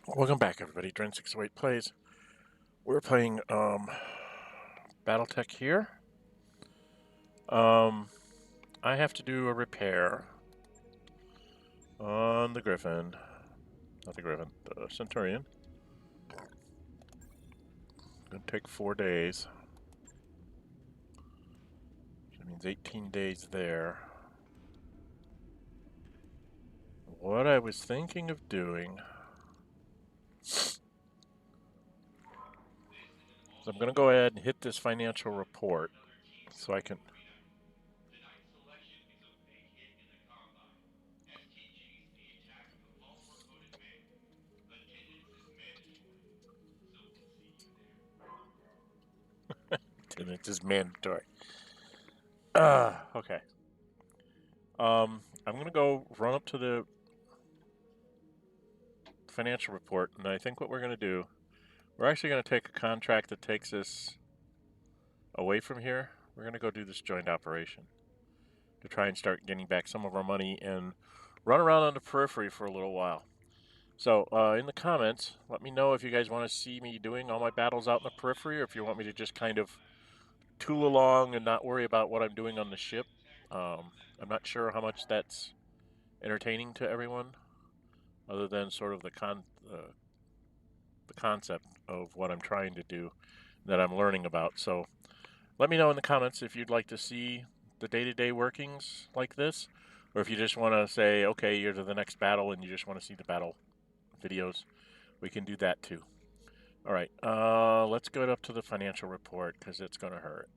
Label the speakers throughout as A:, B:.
A: Welcome back, everybody. Dren608 Plays. We're playing Battletech here. I have to do a repair on the Griffin. Not the Griffin, the Centurion. Gonna take 4 days. That means 18 days there. What I was thinking of doing is I'm gonna go ahead and hit this financial report so I can. It's just mandatory. Okay. I'm gonna go run up to the financial report, and I think what we're gonna do, we're actually gonna take a contract that takes us away from here. We're gonna go do this joint operation to try and start getting back some of our money and run around on the periphery for a little while. So in the comments, let me know if you guys want to see me doing all my battles out in the periphery, or if you want me to just kind of tool along and not worry about what I'm doing on the ship. I'm not sure how much that's entertaining to everyone, other than sort of the concept of what I'm trying to do that I'm learning about. So let me know in the comments if you'd like to see the day-to-day workings like this, or if you just want to say, okay, you're to the next battle and you just want to see the battle videos. We can do that too. All right, let's go up to the financial report because it's going to hurt.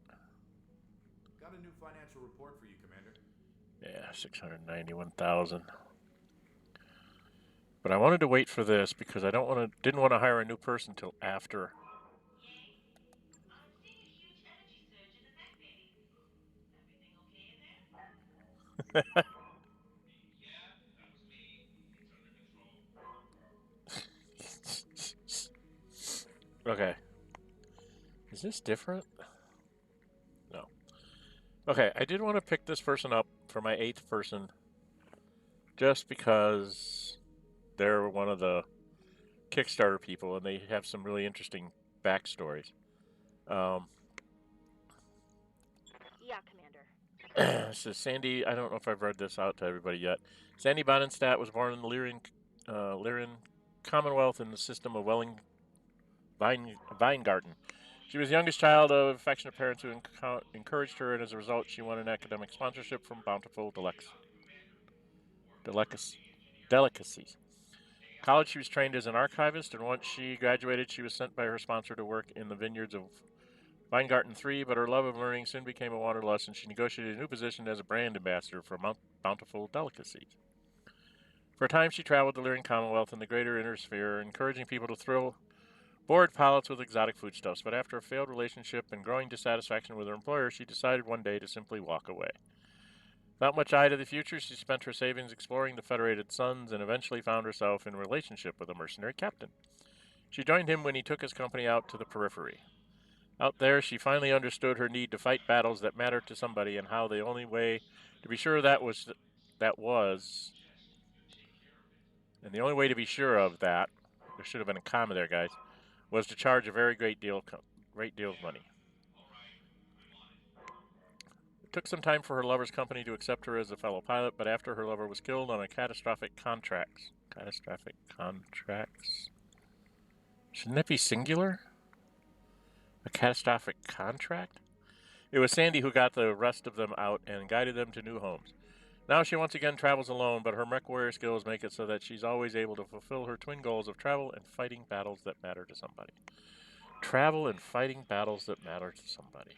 B: Got a new financial report for you, Commander.
A: Yeah, 691,000. But I wanted to wait for this because I didn't want to hire a new person till after. Okay. Is this different? No. Okay, I did want to pick this person up for my 8th person just because they're one of the Kickstarter people and they have some really interesting backstories.
C: Yeah, Commander.
A: So Sandy, I don't know if I've read this out to everybody yet. Sandy Bonenstadt was born in the Lyrian Commonwealth in the system of Weingarten. She was the youngest child of affectionate parents who encouraged her, and as a result, she won an academic sponsorship from Bountiful Delicacies. College, she was trained as an archivist, and once she graduated, she was sent by her sponsor to work in the vineyards of Weingarten 3, but her love of learning soon became a wanderlust, and she negotiated a new position as a brand ambassador for Bountiful Delicacies. For a time, she traveled the Lyrian Commonwealth and the greater inner sphere, encouraging people to thrill bored palates with exotic foodstuffs, but after a failed relationship and growing dissatisfaction with her employer, she decided one day to simply walk away. Without much eye to the future, she spent her savings exploring the Federated Suns and eventually found herself in a relationship with a mercenary captain. She joined him when he took his company out to the periphery. Out there, she finally understood her need to fight battles that mattered to somebody and how the only way to be sure and the only way to be sure of that, there should have been a comma there, guys, was to charge a very great deal of money. It took some time for her lover's company to accept her as a fellow pilot, but after her lover was killed on a catastrophic contracts. Shouldn't that be singular? A catastrophic contract? It was Sandy who got the rest of them out and guided them to new homes. Now she once again travels alone, but her mech warrior skills make it so that she's always able to fulfill her twin goals of travel and fighting battles that matter to somebody. Travel and fighting battles that matter to somebody.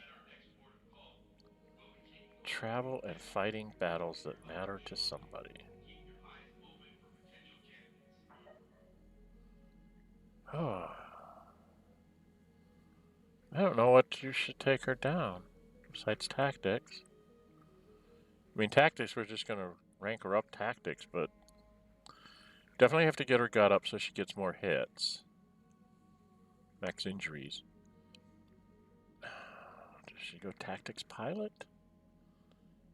A: Travel and fighting battles that matter to somebody. Oh. I don't know what you should take her down. Besides tactics. I mean, tactics, we're just going to rank her up tactics, but definitely have to get her gut up so she gets more hits. Max injuries. Does she go tactics pilot?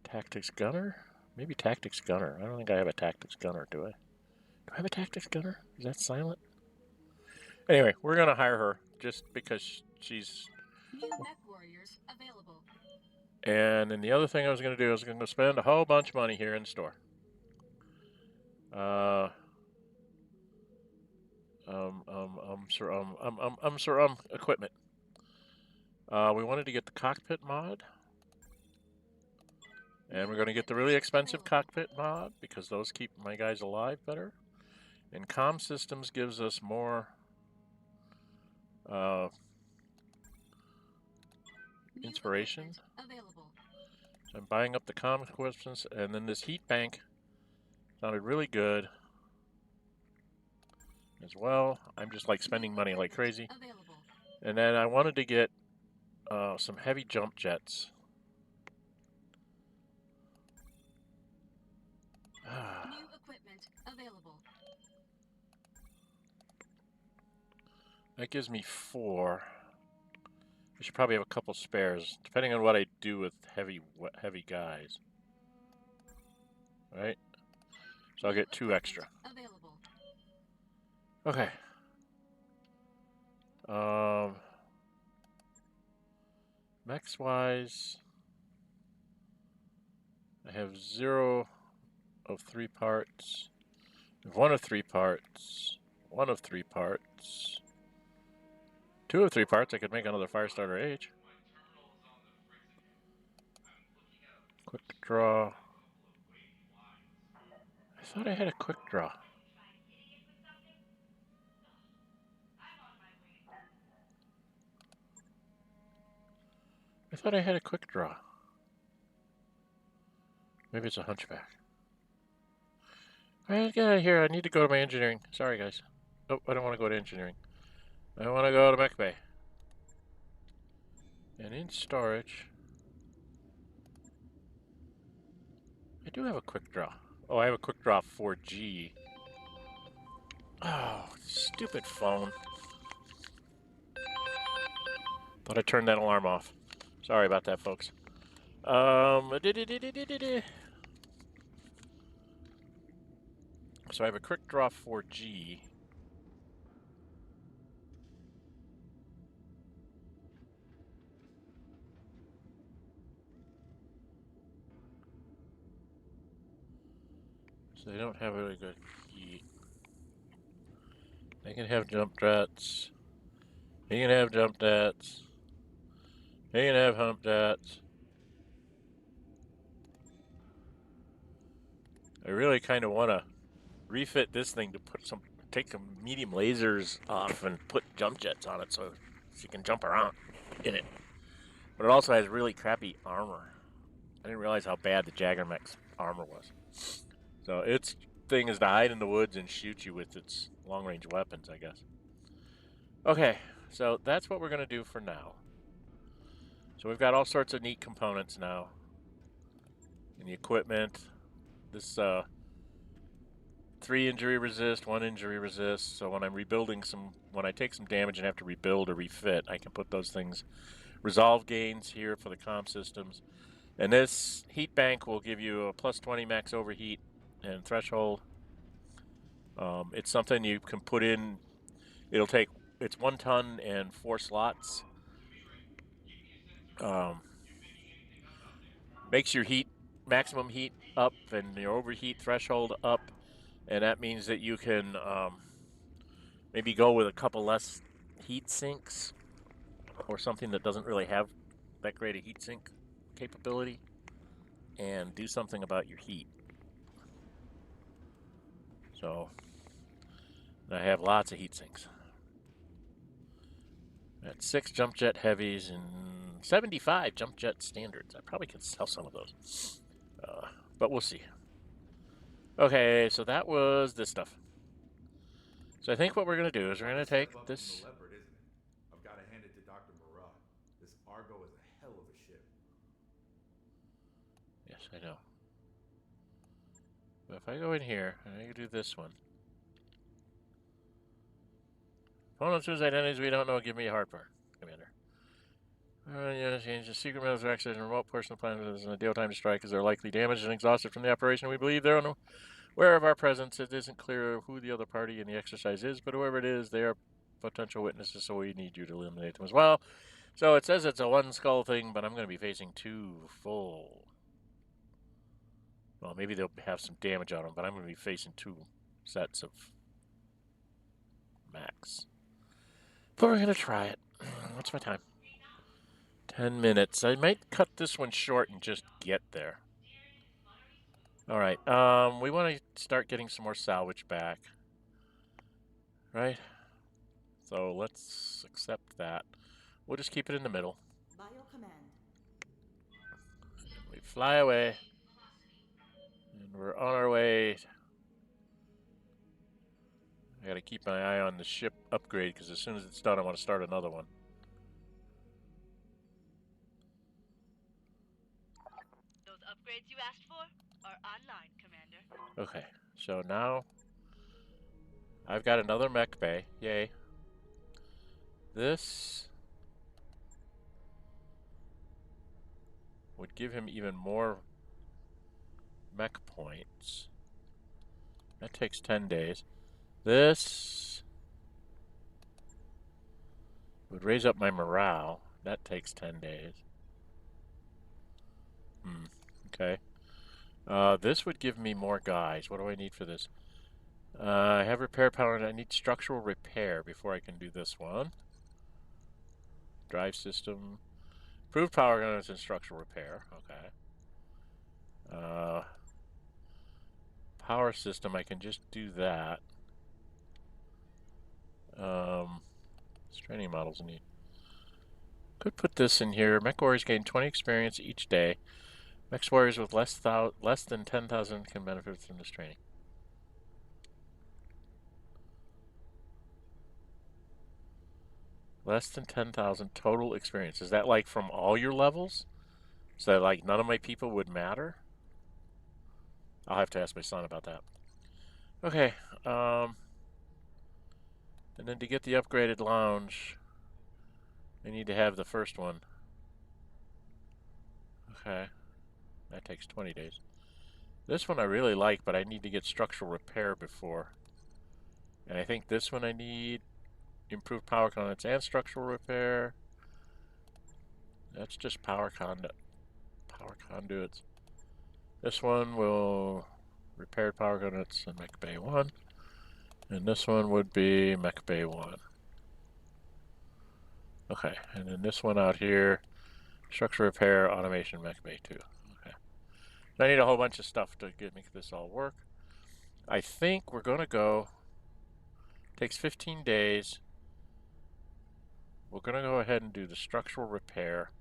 A: Tactics gunner? Maybe tactics gunner. I don't think I have a tactics gunner, do I? Do I have a tactics gunner? Is that silent? Anyway, we're going to hire her just because she's...
D: New mech warriors available.
A: And then the other thing I was going to do is going to spend a whole bunch of money here in the store. Equipment. We wanted to get the cockpit mod. And we're going to get the really expensive cockpit mod because those keep my guys alive better. And comm systems gives us more inspiration. So I'm buying up the comm equipment, and then this heat bank sounded really good as well. I'm just like spending money like crazy. And then I wanted to get some heavy jump jets.
D: New equipment available.
A: That gives me 4. I should probably have a couple spares, depending on what I do with heavy guys. Right? So I'll get 2 extra. Okay. Mechs wise, I have 0 of 3 parts, 1 of 3 parts, 1 of 3 parts, 2 of 3 parts. I could make another Firestarter H. Quick draw. I thought I had a quick draw. I thought I had a quick draw. Maybe it's a Hunchback. Alright, get out of here. I need to go to my engineering. Sorry, guys. Oh, I don't want to go to engineering. I want to go to Mech Bay. And in storage, I do have a quick draw. Oh, I have a quick draw 4G. Oh, stupid phone. Thought I turned that alarm off. Sorry about that, folks. So I have a quick draw 4G. So they don't have really good heat. They can have jump jets. He can have jump jets. He can have hump jets. I really kind of want to refit this thing to take some medium lasers off and put jump jets on it so she can jump around in it. But it also has really crappy armor. I didn't realize how bad the Jagger Mech's armor was. So its thing is to hide in the woods and shoot you with its long-range weapons, I guess. Okay, so that's what we're going to do for now. So we've got all sorts of neat components now. In the equipment, this 3 injury resist, 1 injury resist. So when I'm rebuilding when I take some damage and have to rebuild or refit, I can put those things. Resolve gains here for the comm systems. And this heat bank will give you a plus 20 max overheat and threshold. It's something you can put in. It's 1 ton and 4 slots. Makes your maximum heat up and your overheat threshold up. And that means that you can maybe go with a couple less heat sinks or something that doesn't really have that great a heat sink capability and do something about your heat. So I have lots of heat sinks. Got 6 jump jet heavies and 75 jump jet standards. I probably could sell some of those, but we'll see. Okay, so that was this stuff. So I think what we're going to do is we're going to take this.
B: Leopard, isn't it? I've got to hand it to Dr. Murad. This Argo is a hell of a ship.
A: Yes, I know. But if I go in here, I can do this one. Opponents whose identities we don't know give me a heartburn, Commander. Change the secret methods of access in a remote portion of the planet is an ideal time to strike as they're likely damaged and exhausted from the operation. We believe they're unaware of our presence. It isn't clear who the other party in the exercise is, but whoever it is, they are potential witnesses, so we need you to eliminate them as well. So it says it's a one skull thing, but I'm going to be facing 2 full. Well, maybe they'll have some damage on them, but I'm going to be facing 2 sets of mechs. But we're going to try it. What's my time? 10 minutes. I might cut this one short and just get there. All right. We want to start getting some more salvage back. Right? So let's accept that. We'll just keep it in the middle.
E: By your command.
A: We fly away. And we're on our way. I gotta keep my eye on the ship upgrade because as soon as it's done, I want to start another one.
F: Those upgrades you asked for are online, Commander.
A: Okay, so now I've got another Mech Bay. Yay. This would give him even more mech points. That takes 10 days. This would raise up my morale. That takes 10 days. Okay. This would give me more guys. What do I need for this? I have repair power and I need structural repair before I can do this one. Drive system. Improved power guns and structural repair. Okay. Power system, I can just do that. Training models need. Could put this in here. Mech warriors gain 20 experience each day. Mech warriors with less than 10,000 can benefit from this training. Less than 10,000 total experience. Is that like from all your levels? So that like none of my people would matter? I'll have to ask my son about that. Okay. And then to get the upgraded lounge, I need to have the first one. Okay. That takes 20 days. This one I really like, but I need to get structural repair before. And I think this one I need improved power conduits and structural repair. That's just power conduits. This one will repaired power conduits in Mech Bay 1. And this one would be Mech Bay 1. Okay, and then this one out here, structural repair, automation, Mech Bay 2. Okay. I need a whole bunch of stuff to make this all work. I think we're going to go, takes 15 days. We're going to go ahead and do the structural repair,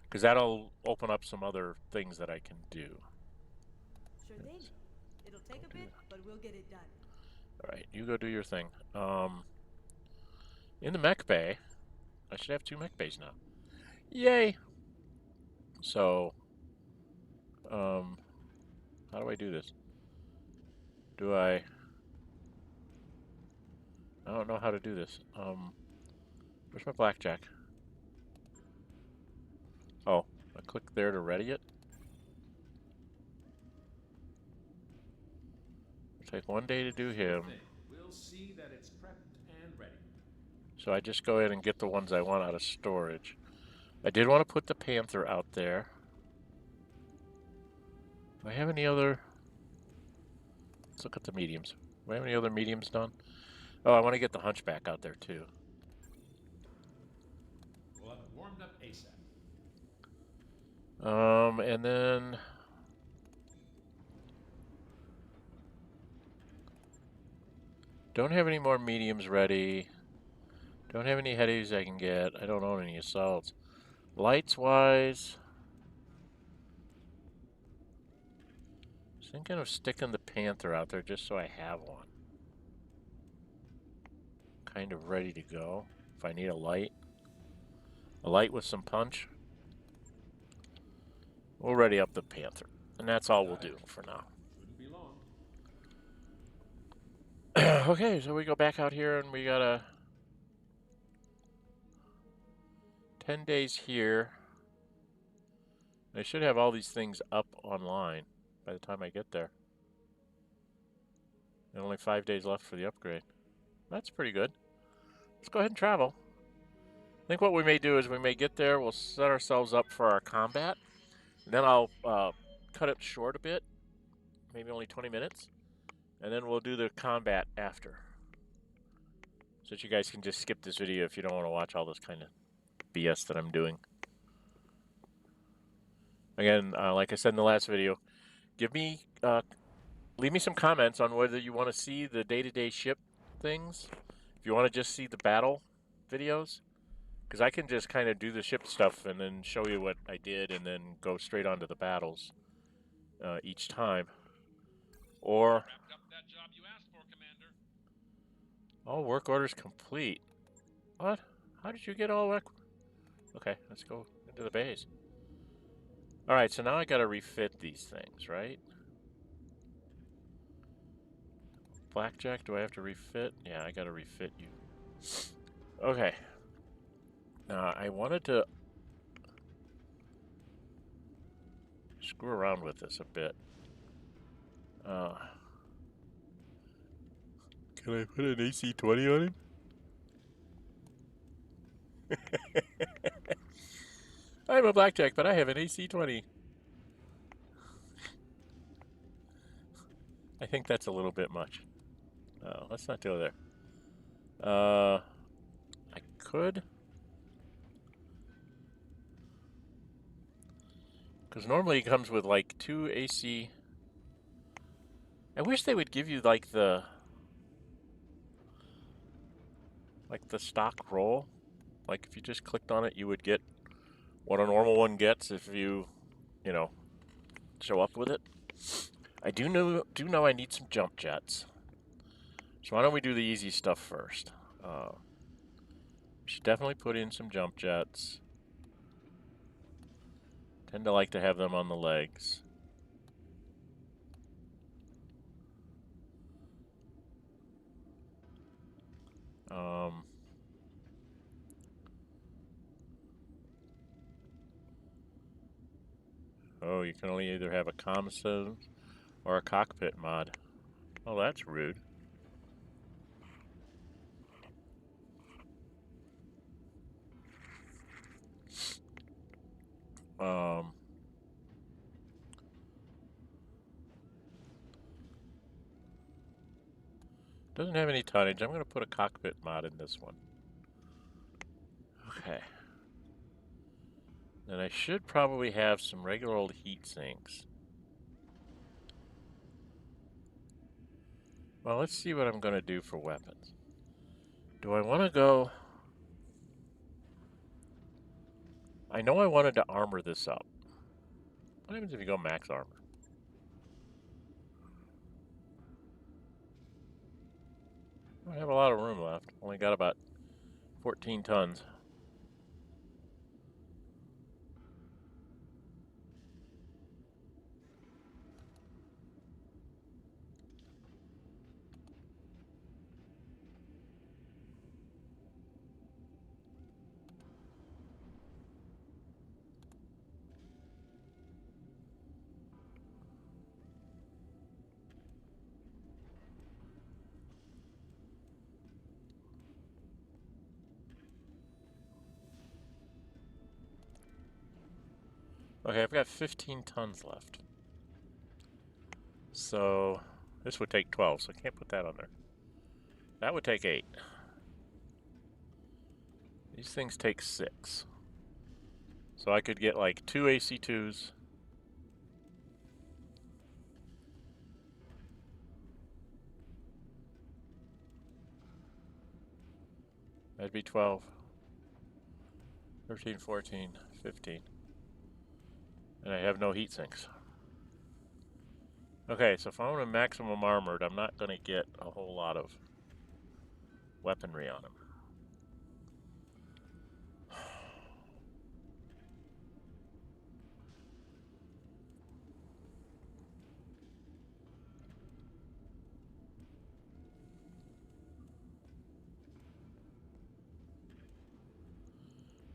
A: because that'll open up some other things that I can do.
E: Sure thing. It'll take a bit, but we'll get it done.
A: All right, you go do your thing. In the Mech Bay, I should have 2 Mech Bays now. Yay! So, how do I do this? I don't know how to do this. Where's my blackjack? Oh, I click there to ready it. It'll take 1 day to do him.
B: We'll see that it's prepped and ready.
A: So I just go in and get the ones I want out of storage. I did want to put the Panther out there. Do I have any other? Let's look at the mediums. Do I have any other mediums done? Oh, I want to get the Hunchback out there too.
B: We'll have it warmed up ASAP.
A: And then don't have any more mediums ready. Don't have any heavies I can get. I don't own any assaults. Lights wise, I was thinking of sticking the Panther out there just so I have one. Kind of ready to go if I need a light. A light with some punch. We'll ready up the Panther. And that's all we'll do for now.
B: Shouldn't be long.
A: Okay, so we go back out here and we got a 10 days here. I should have all these things up online by the time I get there. And only 5 days left for the upgrade. That's pretty good. let's go ahead and travel. I think what we may do is we may get there, we'll set ourselves up for our combat, and then I'll cut it short a bit, maybe only 20 minutes, and then we'll do the combat after. So that you guys can just skip this video if you don't want to watch all this kind of BS that I'm doing. Again, like I said in the last video, leave me some comments on whether you want to see the day-to-day ship things, if you want to just see the battle videos, because I can just kind of do the ship stuff and then show you what I did and then go straight on to the battles each time. Or,
G: Wrapped up that job you asked for, Commander.
A: all work orders complete. What? How did you get all work? Okay, let's go into the bays. Alright, so now I gotta refit these things, right? Blackjack, do I have to refit? Yeah, I gotta refit you. Okay. Now, I wanted to screw around with this a bit. Can I put an AC-20 on him? I'm a blackjack, but I have an AC-20. I think that's a little bit much. Let's not go there. I could. Because normally it comes with like 2 AC. I wish they would give you like the stock roll. Like if you just clicked on it, you would get what a normal one gets if you know, show up with it. I do know I need some jump jets. So why don't we do the easy stuff first? Should definitely put in some jump jets. Tend to like to have them on the legs. Oh, you can only either have a comm system or a cockpit mod. Oh, that's rude. Doesn't have any tonnage. I'm going to put a cockpit mod in this one. Okay. Then I should probably have some regular old heat sinks. Well, let's see what I'm going to do for weapons. Do I want to go... I know I wanted to armor this up. What happens if you go max armor? I have a lot of room left. Only got about 14 tons. Okay, I've got 15 tons left. So, this would take 12, so I can't put that on there. That would take 8. These things take 6. So I could get like 2 AC2s. That'd be 12. 13, 14, 15. And I have no heat sinks. Okay, so if I want a maximum armored, I'm not going to get a whole lot of weaponry on him.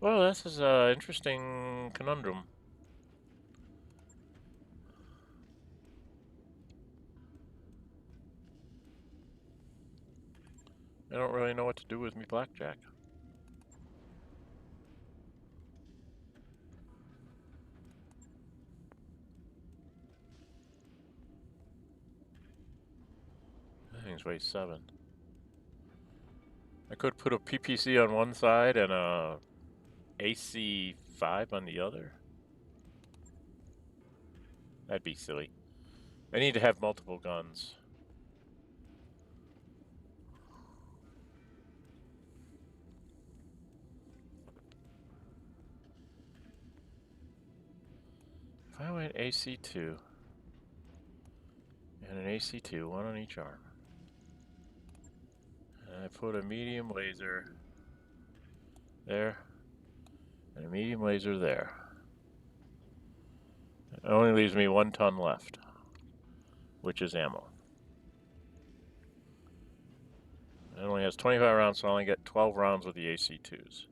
A: Well, this is an interesting conundrum. I don't really know what to to do with me blackjack. That thing's weighs 7. I could put a PPC on one side and a AC5 on the other. That'd be silly. I need to have multiple guns. If I went AC2 and an AC2, one on each arm, and I put a medium laser there and a medium laser there, it only leaves me 1 ton left, which is ammo. It only has 25 rounds, so I only get 12 rounds with the AC2s.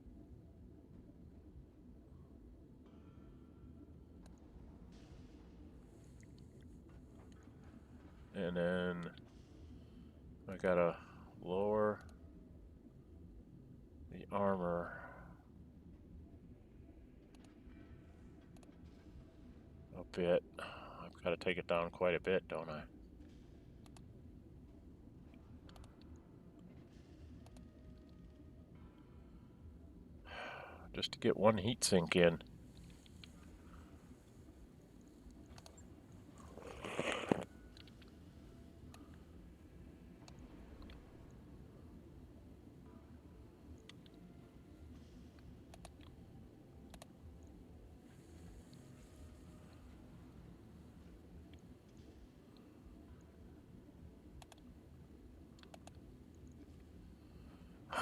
A: And then I gotta lower the armor a bit. I've gotta take it down quite a bit, don't I? Just to get one heat sink in.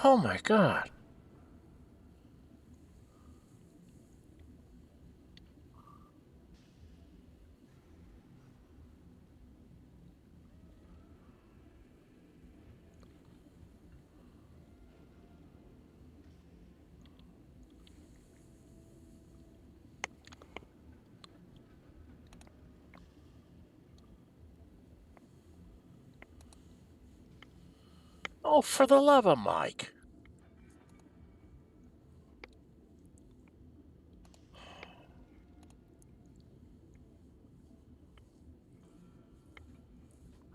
A: Oh my God. Oh, for the love of Mike.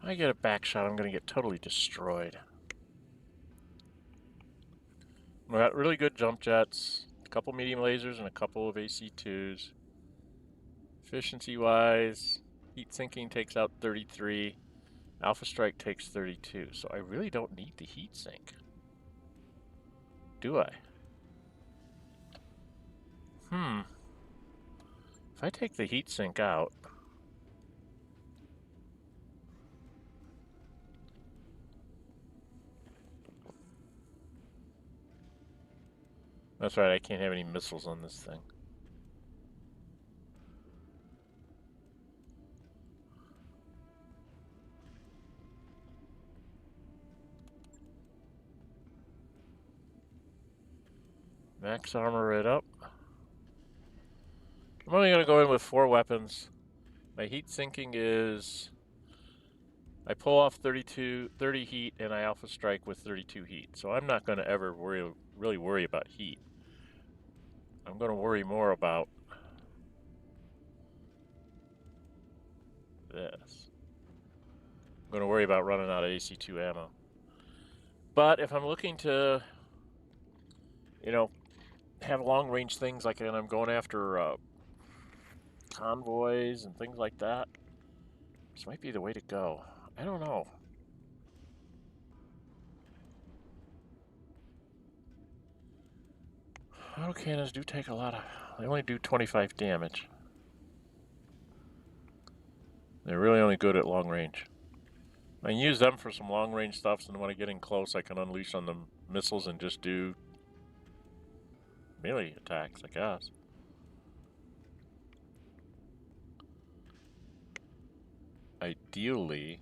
A: I get a back shot, I'm going to get totally destroyed. We got really good jump jets, a couple medium lasers, and a couple of AC2s. Efficiency-wise, heat sinking takes out 33. Alpha Strike takes 32, so I really don't need the heat sink. Do I? If I take the heat sink out, that's right, I can't have any missiles on this thing. Max armor it up. I'm only going to go in with 4 weapons. My heat sinking is... I pull off 30 heat and I alpha strike with 32 heat. So I'm not going to ever really worry about heat. I'm going to worry more about this. I'm going to worry about running out of AC2 ammo. But if I'm looking to, you know, have long-range things like when I'm going after convoys and things like that, this might be the way to go. I don't know. Autocannons do take a lot of... They only do 25 damage. They're really only good at long range. I can use them for some long range stuff, so when I get in close, I can unleash on the missiles and just do melee attacks, I guess. Ideally...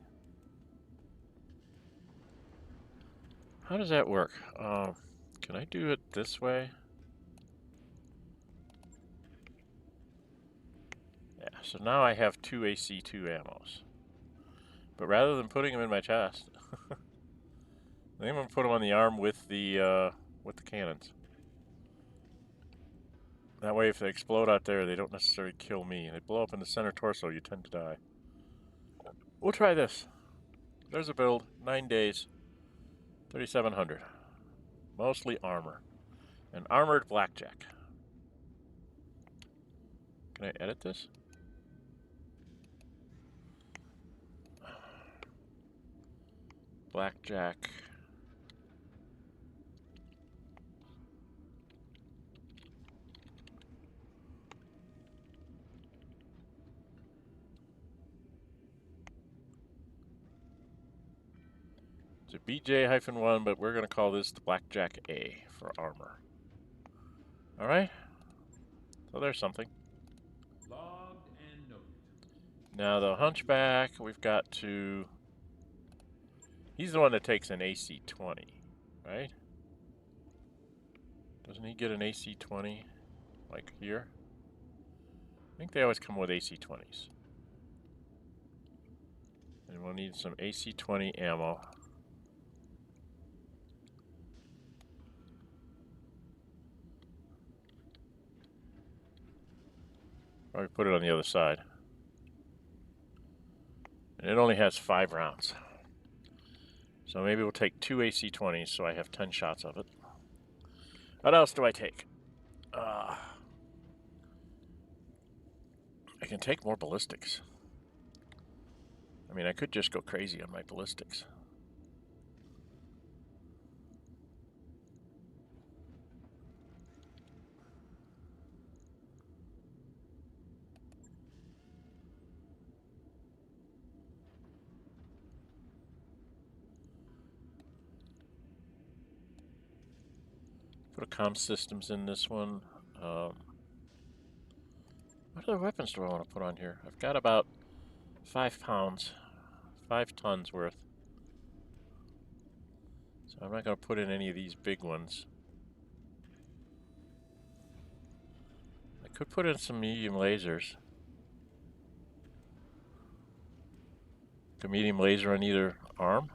A: How does that work? Can I do it this way? Yeah, so now I have 2 AC2 ammos. But rather than putting them in my chest, I'm gonna put them on the arm with the cannons. That way, if they explode out there, they don't necessarily kill me. They blow up in the center torso, you tend to die. We'll try this. There's a build. 9 days. 3,700. Mostly armor. An armored blackjack. Can I edit this? Blackjack. It's a BJ-1, but we're going to call this the Blackjack A for armor. Alright? So there's something.
B: Logged and noted.
A: Now the Hunchback, we've got to... He's the one that takes an AC-20, right? Doesn't he get an AC-20, like here? I think they always come with AC-20s. And we'll need some AC-20 ammo. Probably put it on the other side. And it only has 5 rounds. So maybe we'll take 2 AC-20s so I have 10 shots of it. What else do I take? I can take more ballistics. I mean, I could just go crazy on my ballistics. Put a comm systems in this one. What other weapons do I want to put on here? I've got about 5 pounds, 5 tons worth. So I'm not going to put in any of these big ones. I could put in some medium lasers. A medium laser on either arm.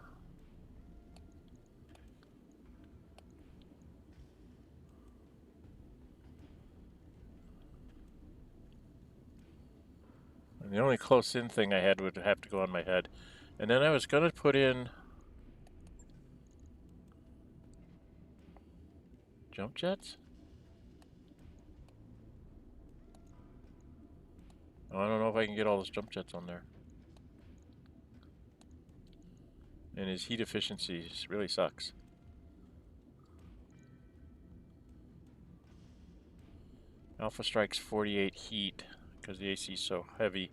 A: And the only close-in thing I had would have to go on my head. And then I was going to put in jump jets? Oh, I don't know if I can get all those jump jets on there. And his heat efficiency really sucks. Alpha Strike's 48 heat because the AC is so heavy.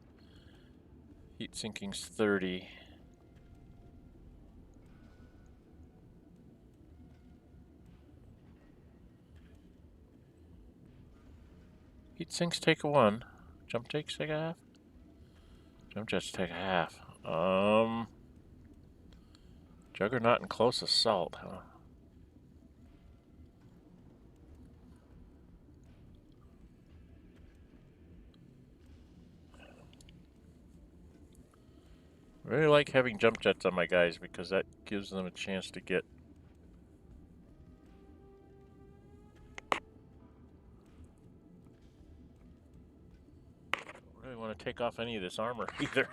A: Heat sinking's 30. Heat sinks take a 1. Jump takes take a half. Jump jets take a half. Juggernaut and close assault, huh? I really like having jump jets on my guys because that gives them a chance to get... I don't really want to take off any of this armor either.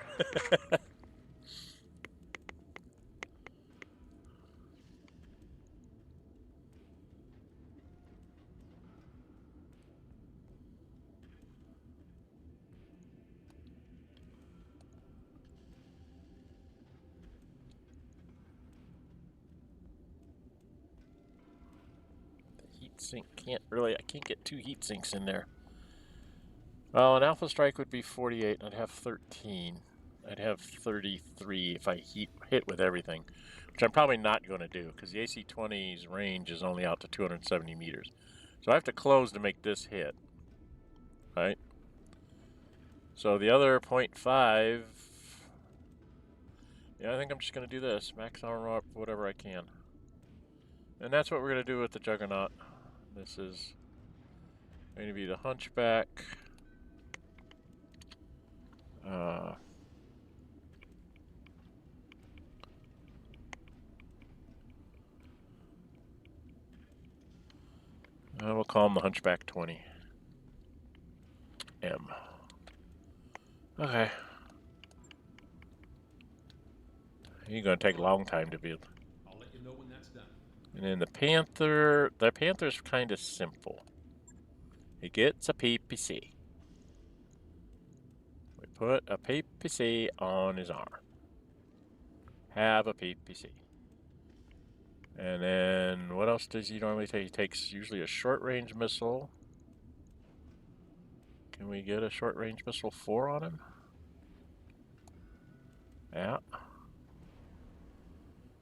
A: Sink I can't get 2 heat sinks in there. Well, an Alpha Strike would be 48, I'd have 13. I'd have 33 if I hit with everything, which I'm probably not going to do because the AC-20's range is only out to 270 meters. So I have to close to make this hit, right? So the other 0.5, yeah, I think I'm just going to do this. Max armor up whatever I can. And that's what we're going to do with the Juggernaut. This is going to be the Hunchback. We'll call him the Hunchback 20. M. Okay. He's going to take a long time to build.
G: I'll let you know when that's done.
A: And then the Panther's kind of simple. He gets a PPC. We put a PPC on his arm. Have a PPC. And then what else does he normally take? He takes usually a short-range missile. Can we get a short-range missile 4 on him? Yeah.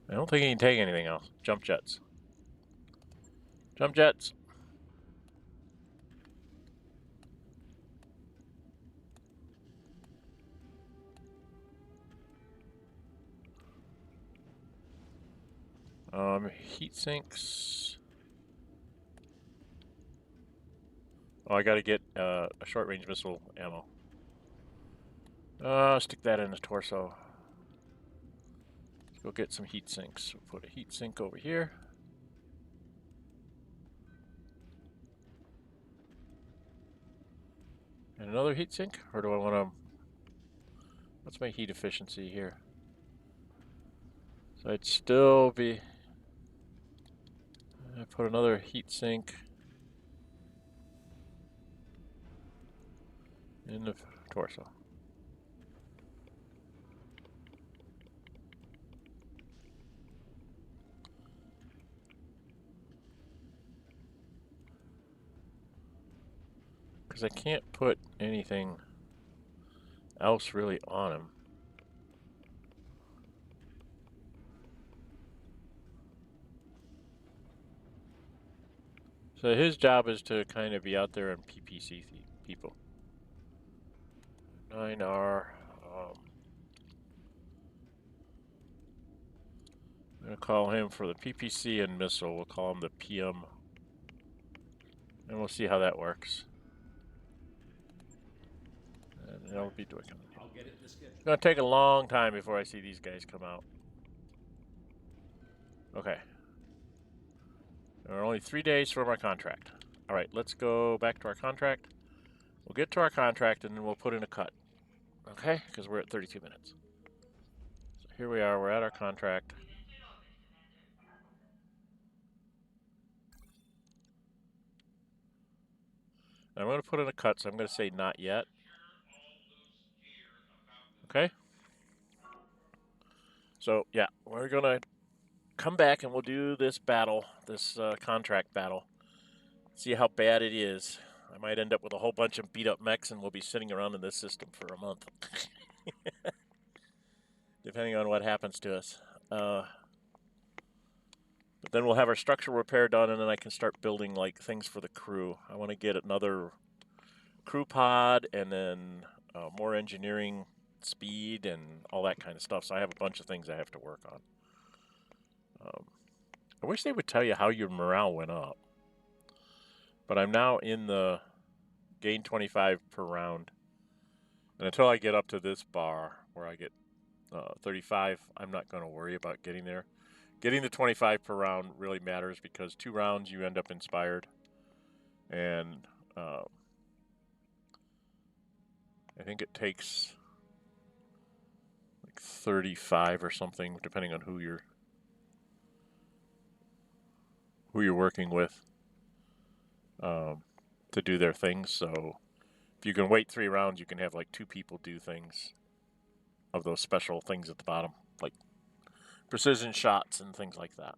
A: I don't think he can take anything else. Jump jets. Jump jets. Heat sinks. Oh, I gotta get a short-range missile ammo. Stick that in his torso. Let's go get some heat sinks. We'll put a heat sink over here. And another heat sink? Or do I want to... What's my heat efficiency here? So I'd still be... I put another heat sink in the torso. Because I can't put anything else really on him. So his job is to kind of be out there and PPC people. 9R. I'm going to call him for the PPC and missile. We'll call him the PM. And we'll see how that works. And I'll be doing it.
G: I'll get it in the schedule.
A: It's going to take a long time before I see these guys come out. Okay. There are only 3 days from our contract. All right, let's go back to our contract. We'll get to our contract and then we'll put in a cut. Okay? Because we're at 32 minutes. So here we are. We're at our contract. I'm going to put in a cut, so I'm going to say not yet. Okay? So, yeah, we're going to come back and we'll do this battle, this contract battle. See how bad it is. I might end up with a whole bunch of beat-up mechs and we'll be sitting around in this system for a month. Depending on what happens to us. But then we'll have our structural repair done and then I can start building like things for the crew. I want to get another crew pod and then more engineering speed and all that kind of stuff. So I have a bunch of things I have to work on. I wish they would tell you how your morale went up. But I'm now in the gain 25 per round. And until I get up to this bar where I get 35, I'm not going to worry about getting there. Getting the 25 per round really matters because 2 rounds you end up inspired. And I think it takes like 35 or something, depending on who you're working with, to do their things. So if you can wait 3 rounds, you can have like 2 people do things of those special things at the bottom, like precision shots and things like that.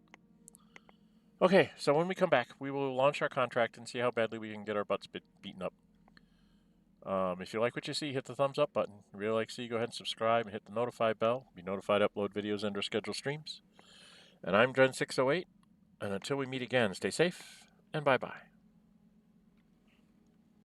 A: Okay, so when we come back, we will launch our contract and see how badly we can get our butts beaten up. If you like what you see, hit the thumbs up button. If you really like to see, go ahead and subscribe and hit the notify bell. Be notified to upload videos and or schedule streams. And I'm Dren608, and until we meet again, stay safe and bye-bye.